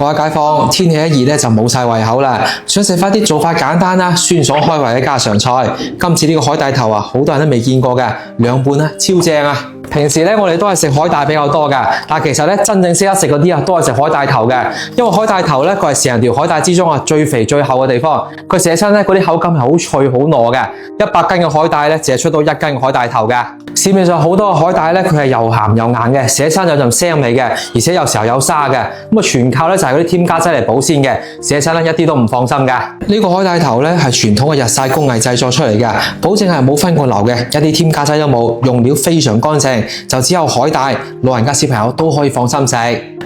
各位街坊，天氣一熱咧就冇晒胃口啦，想食翻啲做法簡單啦、酸爽開胃嘅家常菜。今次呢個海帶頭啊，好多人都未見過嘅，涼拌啊，超正啊！平時咧我哋都係食海帶比較多㗎，但其實咧真正識得食嗰啲啊，都係食海帶頭嘅，因為海帶頭咧佢係成條海帶之中啊最肥最厚嘅地方，佢寫親咧嗰啲口感係好脆好糯嘅，100斤嘅海帶咧淨係出到1斤嘅海帶頭㗎。市面上好多嘅海帶咧，佢係又鹹又硬嘅，寫親有陣腥味嘅，而且有時候有沙嘅，咁啊全靠咧就係嗰啲添加劑嚟保鮮嘅，寫親咧一啲都唔放心㗎。呢個海帶頭咧係傳統嘅日曬工藝製作出嚟嘅，保證係冇分過流嘅，一啲添加劑都冇，用料非常乾淨，就只有海帶，老人家小朋友都可以放心食。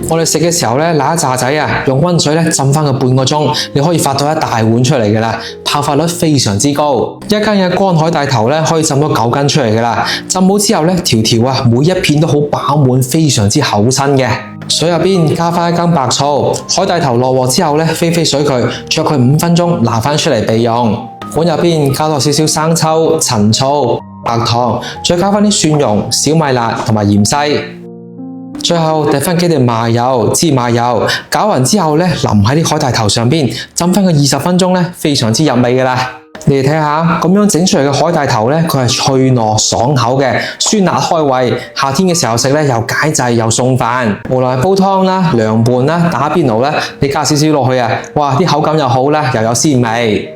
我哋食嘅時候咧，拿一紮仔啊，用溫水咧浸翻個半個鐘，你可以發到一大碗出嚟㗎啦，泡發率非常之高。一斤嘅乾海帶頭咧可以浸到9斤出嚟㗎啦，浸好之後咧，條條啊每一片都好飽滿，非常之厚身嘅。水入邊加翻1羹白醋，海帶頭落鑊之後咧，飛水佢，灼佢5分鐘，拿翻出嚟備用。碗入邊加多少少生抽、陳醋、白糖，再加翻啲蒜蓉、小米辣同埋芫茜。最後滴翻幾滴麻油、芝麻油，攪勻之後咧，淋喺啲海帶頭上邊，浸翻個20分鐘咧，非常之入味㗎啦。你哋睇下，咁樣整出嚟嘅海帶頭咧，佢係脆糯爽口嘅，酸辣開胃。夏天嘅時候食咧，又解滯又送飯。無論係煲湯啦、涼拌啦、打邊爐啦，你加少少落去啊，哇！啲口感又好啦，又有鮮味。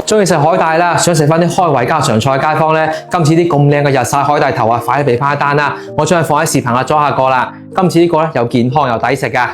中意食海帶啦，想食翻啲開胃家常菜嘅街坊咧，今次啲咁靚嘅日曬海帶頭啊，快啲俾翻一單啦！我將佢放喺視頻下裝下個啦。今次呢個咧又健康又抵食㗎。